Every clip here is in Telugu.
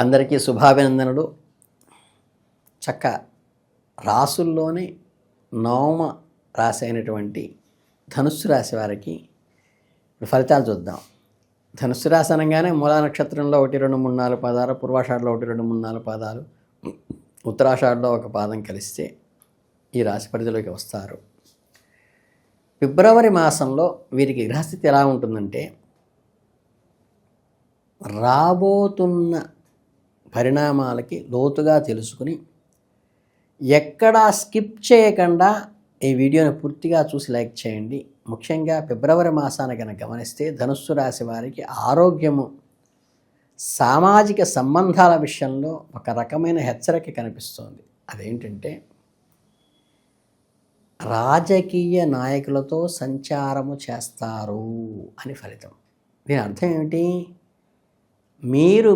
అందరికీ శుభాభినందనలు. చక్క రాసుల్లోనే నవమ రాశి అయినటువంటి ధనుస్సు రాశి వారికి ఫలితాలు చూద్దాం. ధనుస్సు రాశి అనగానే మూలా నక్షత్రంలో 1, 2, 3, 4 పాదాలు, పూర్వాషాఢలో 1, 2, 3, 4 పాదాలు, ఉత్తరాషాఢలో ఒక పాదం కలిస్తే ఈ రాశి పరిధిలోకి వస్తారు. ఫిబ్రవరి మాసంలో వీరికి గ్రహస్థితి ఎలా ఉంటుందంటే, రాబోతున్న పరిణామాలకి లోతుగా తెలుసుకుని ఎక్కడా స్కిప్ చేయకుండా ఈ వీడియోని పూర్తిగా చూసి లైక్ చేయండి. ముఖ్యంగా ఫిబ్రవరి మాసాన్ని కనుక గమనిస్తే ధనుస్సు రాశి వారికి ఆరోగ్యము, సామాజిక సంబంధాల విషయంలో ఒక రకమైన హెచ్చరిక కనిపిస్తోంది. అదేంటంటే, రాజకీయ నాయకులతో సంచారము చేస్తారు అని ఫలితం. దీని అర్థం ఏమిటి?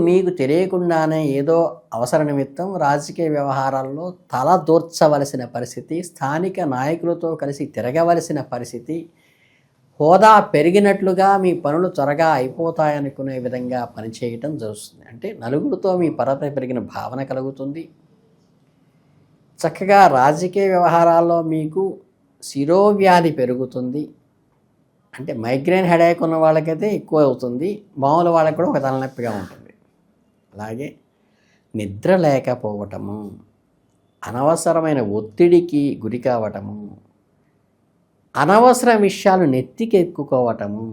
మీకు తెలియకుండానే ఏదో అవసర నిమిత్తం రాజకీయ వ్యవహారాల్లో తల దూర్చవలసిన పరిస్థితి, స్థానిక నాయకులతో కలిసి తిరగవలసిన పరిస్థితి, హోదా పెరిగినట్లుగా మీ పనులు త్వరగా అయిపోతాయనుకునే విధంగా పనిచేయటం జరుగుతుంది. అంటే నలుగురితో మీ పరపై పెరిగిన భావన కలుగుతుంది. చక్కగా రాజకీయ వ్యవహారాల్లో మీకు శిరోవ్యాధి పెరుగుతుంది. అంటే మైగ్రేన్ హెడేక్ ఉన్న వాళ్ళకైతే ఎక్కువ అవుతుంది, మామూలు వాళ్ళకి కూడా ఒక తలనొప్పిగా ఉంటుంది. అలాగే నిద్ర లేకపోవటము, అనవసరమైన ఒత్తిడికి గురి కావటము, అనవసర విషయాలు నెత్తికెక్కుకోవటము,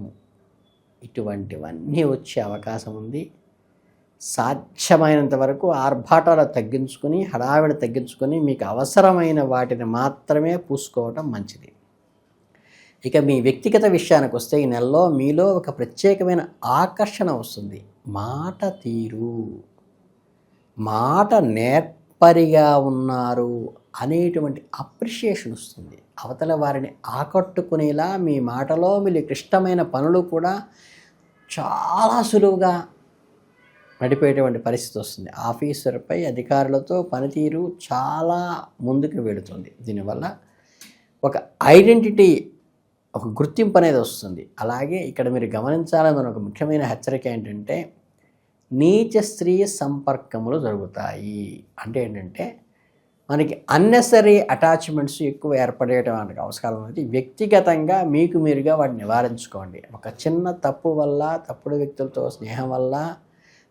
ఇటువంటివన్నీ వచ్చే అవకాశం ఉంది. సాధ్యమైనంత వరకు ఆర్భాటాలు తగ్గించుకొని, హడావిడి తగ్గించుకొని, మీకు అవసరమైన వాటిని మాత్రమే పూసుకోవటం మంచిది. ఇక మీ వ్యక్తిగత విషయానికి వస్తే, ఈ నెలలో మీలో ఒక ప్రత్యేకమైన ఆకర్షణ వస్తుంది. మాట తీరు, మాట నేర్పరిగా ఉన్నారు అనేటువంటి అప్రిషియేషన్ వస్తుంది. అవతల వారిని ఆకట్టుకునేలా మీ మాటలో మీకు ఇష్టమైన పనులు కూడా చాలా సులువుగా నడిపేటువంటి పరిస్థితి వస్తుంది. ఆఫీసర్పై అధికారులతో పనితీరు చాలా ముందుకు వెళుతుంది. దీనివల్ల ఒక ఐడెంటిటీ, ఒక గుర్తింపు అనేది వస్తుంది. అలాగే ఇక్కడ మీరు గమనించాలని ఒక ముఖ్యమైన హెచ్చరిక ఏంటంటే, నీచ స్త్రీ సంపర్కములు జరుగుతాయి. అంటే ఏంటంటే, మనకి అన్నెసరీ అటాచ్మెంట్స్ ఎక్కువ ఏర్పడేటువంటి అవసరం అనేది. వ్యక్తిగతంగా మీకు మీరుగా వాటిని నివారించుకోండి. ఒక చిన్న తప్పు వల్ల, తప్పుడు వ్యక్తులతో స్నేహం వల్ల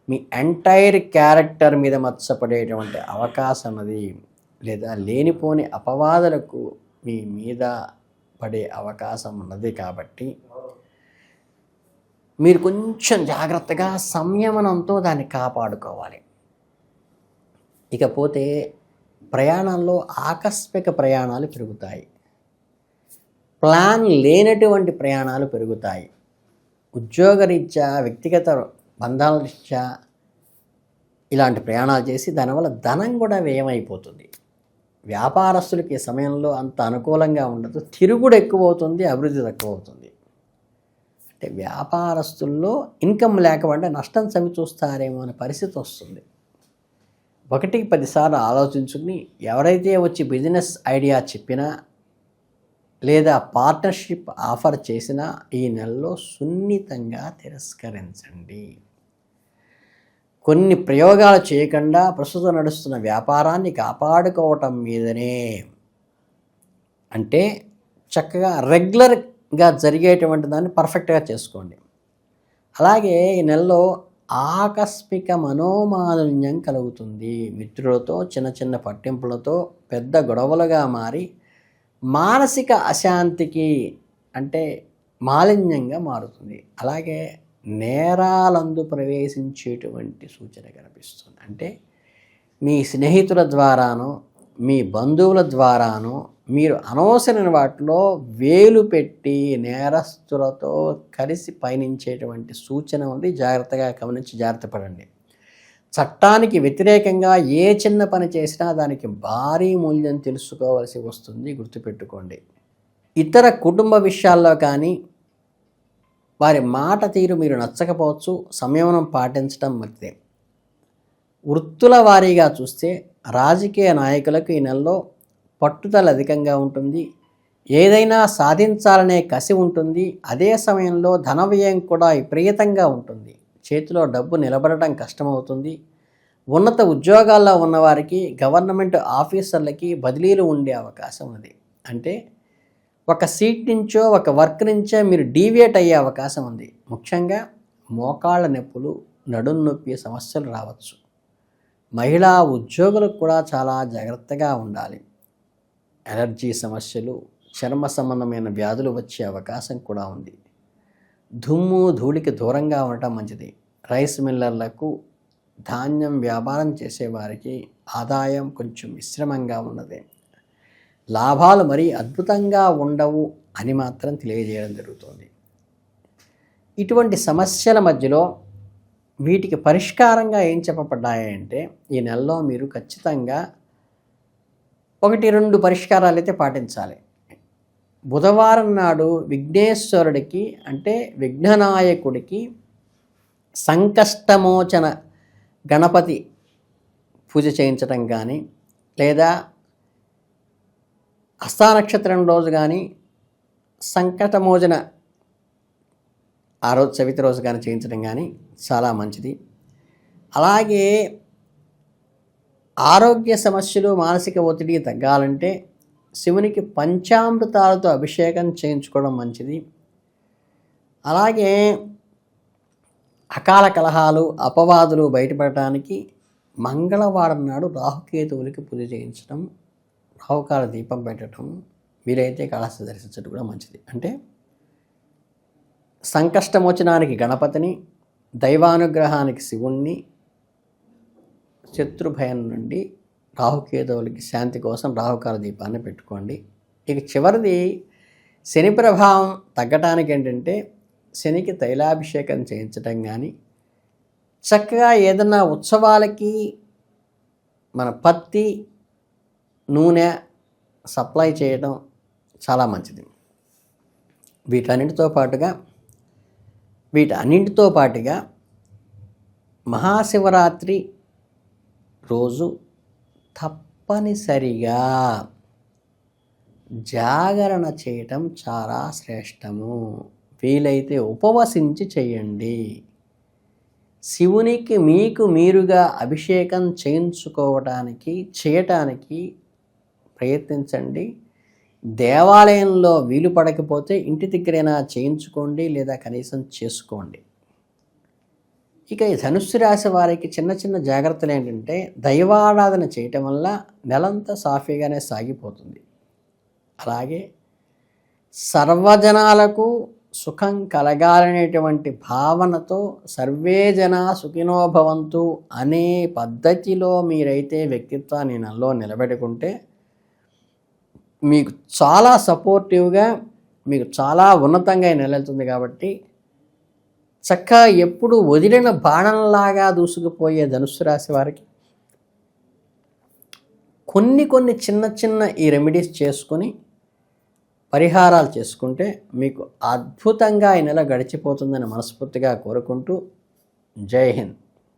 మీ ఎంటైర్ క్యారెక్టర్ మీద మచ్చపడేటువంటి అవకాశం అది, లేదా లేనిపోని అపవాదులకు మీ మీద పడే అవకాశం ఉన్నది. కాబట్టి మీరు కొంచెం జాగ్రత్తగా సంయమనంతో దాన్ని కాపాడుకోవాలి. ఇకపోతే ప్రయాణంలో ఆకస్మిక ప్రయాణాలు పెరుగుతాయి. ప్లాన్ లేనటువంటి ప్రయాణాలు పెరుగుతాయి. ఉద్యోగరీత్యా, వ్యక్తిగత బంధాల రీత్యా ఇలాంటి ప్రయాణాలు చేసి దానివల్ల ధనం కూడా వ్యయమైపోతుంది. వ్యాపారస్తులకి ఈ సమయంలో అంత అనుకూలంగా ఉండదు. తిరుగుడు ఎక్కువ అవుతుంది, అభివృద్ధి తక్కువ అవుతుంది. అంటే వ్యాపారస్తుల్లో ఇన్కమ్ లేకపోతే నష్టం చవిచూస్తారేమో అనే పరిస్థితి వస్తుంది. 1కి 10 సార్లు ఆలోచించుకుని ఎవరైతే వచ్చి బిజినెస్ ఐడియా చెప్పినా లేదా పార్ట్నర్షిప్ ఆఫర్ చేసినా ఈ నెలలో సున్నితంగా తిరస్కరించండి. కొన్ని ప్రయోగాలు చేయకుండా ప్రస్తుతం నడుస్తున్న వ్యాపారాన్ని కాపాడుకోవటం మీదనే, అంటే చక్కగా రెగ్యులర్గా జరిగేటువంటి దాన్ని పర్ఫెక్ట్గా చేసుకోండి. అలాగే ఈ నెలలో ఆకస్మిక మనోమాలిన్యం కలుగుతుంది. మిత్రులతో చిన్న చిన్న పట్టింపులతో పెద్ద గొడవలుగా మారి మానసిక అశాంతికి, అంటే మాలిన్యంగా మారుతుంది. అలాగే నేరాలందు ప్రవేశించేటువంటి సూచన కనిపిస్తుంది. అంటే మీ స్నేహితుల ద్వారానో, మీ బంధువుల ద్వారానో మీరు అనవసరమైన వాటిలో వేలు పెట్టి నేరస్తులతో కలిసి పయనించేటువంటి సూచన ఉంది. జాగ్రత్తగా గమనించి జాగ్రత్త పడండి. చట్టానికి వ్యతిరేకంగా ఏ చిన్న పని చేసినా దానికి భారీ మూల్యం తెలుసుకోవాల్సి వస్తుంది, గుర్తుపెట్టుకోండి. ఇతర కుటుంబ విషయాల్లో కానీ వారి మాట తీరు మీరు నచ్చకపోవచ్చు, సంయమనం పాటించడం మంచిదే. వృత్తుల వారీగా చూస్తే రాజకీయ నాయకులకు ఈ నెలలో పట్టుదల అధికంగా ఉంటుంది. ఏదైనా సాధించాలనే కసి ఉంటుంది. అదే సమయంలో ధన వ్యయం కూడా విపరీతంగా ఉంటుంది. చేతిలో డబ్బు నిలబడటం కష్టమవుతుంది. ఉన్నత ఉద్యోగాల్లో ఉన్నవారికి, గవర్నమెంట్ ఆఫీసర్లకి బదిలీలు ఉండే అవకాశం ఉంది. అంటే ఒక సీట్ నుంచో, ఒక వర్క్ నుంచో మీరు డీవియేట్ అయ్యే అవకాశం ఉంది. ముఖ్యంగా మోకాళ్ళ నొప్పులు, నడుం నొప్పి సమస్యలు రావచ్చు. మహిళా ఉద్యోగులకు కూడా చాలా జాగ్రత్తగా ఉండాలి. ఎలర్జీ సమస్యలు, చర్మ సంబంధమైన వ్యాధులు వచ్చే అవకాశం కూడా ఉంది. దుమ్ము ధూళికి దూరంగా ఉండటం మంచిది. రైస్ మిల్లర్లకు, ధాన్యం వ్యాపారం చేసేవారికి ఆదాయం కొంచెం మిశ్రమంగా ఉన్నది. లాభాలు మరీ అద్భుతంగా ఉండవు అని మాత్రం తెలియజేయడం జరుగుతుంది. ఇటువంటి సమస్యల మధ్యలో వీటికి పరిష్కారంగా ఏం చెప్పబడ్డాయంటే, ఈ నెలలో మీరు ఖచ్చితంగా 1-2 పరిష్కారాలు అయితే పాటించాలి. బుధవారం నాడు విఘ్నేశ్వరుడికి అంటే విఘ్ననాయకుడికి సంకష్టమోచన గణపతి పూజ చేయించడం కానీ, లేదా హస్తానక్షత్రం రోజు కానీ సంకటమోచన ఆ రోజు చవితి రోజు కానీ చేయించడం కానీ చాలా మంచిది. అలాగే ఆరోగ్య సమస్యలు, మానసిక ఒత్తిడి తగ్గాలంటే శివునికి పంచామృతాలతో అభిషేకం చేయించుకోవడం మంచిది. అలాగే అకాల కలహాలు, అపవాదులు బయటపడటానికి మంగళవారం నాడు రాహుకేతువులకి పూజ చేయించడం, రాహుకాల దీపం పెట్టడం, వీలైతే కళాశాల దర్శించడం కూడా మంచిది. అంటే సంకష్టమోచనానికి గణపతిని, దైవానుగ్రహానికి శివుణ్ణి, శత్రుభయం నుండి రాహుకేతువులకి శాంతి కోసం రాహుకాల దీపాన్ని పెట్టుకోండి. ఇక చివరిది శని ప్రభావం తగ్గటానికి ఏంటంటే శనికి తైలాభిషేకం చేయించడం కానీ, చక్కగా ఏదన్నా ఉత్సవాలకి మన పత్తి నూనె సప్లై చేయడం చాలా మంచిది. వీటన్నింటితో పాటుగా మహాశివరాత్రి రోజు తప్పనిసరిగా జాగరణ చేయటం చాలా శ్రేష్టము. వీలైతే ఉపవసించి చేయండి. శివునికి మీకు మీరుగా అభిషేకం చేయటానికి ప్రయత్నించండి. దేవాలయంలో వీలు పడకపోతే ఇంటి దగ్గరైనా చేయించుకోండి, లేదా కనీసం చేసుకోండి. ఇక ఈ ధనుస్సు రాశి వారికి చిన్న చిన్న జాగ్రత్తలు ఏంటంటే, దైవారాధన చేయటం వల్ల నెలంతా సాఫీగానే సాగిపోతుంది. అలాగే సర్వజనాలకు సుఖం కలగాలనేటువంటి భావనతో సర్వే జనా సుఖినో భవంతు అనే పద్ధతిలో మీరైతే వ్యక్తిత్వాన్ని నెలలో నిలబెట్టుకుంటే మీకు చాలా సపోర్టివ్గా, మీకు చాలా ఉన్నతంగా నెలవుతుంది. కాబట్టి చక్కగా ఎప్పుడు వదిలిన బాణంలాగా దూసుకుపోయే ధనుస్సు రాశి వారికి కొన్ని చిన్న ఈ రెమెడీస్ చేసుకొని పరిహారాలు చేసుకుంటే మీకు అద్భుతంగా ఈ నెల గడిచిపోతుందని మనస్ఫూర్తిగా కోరుకుంటూ జై హింద్.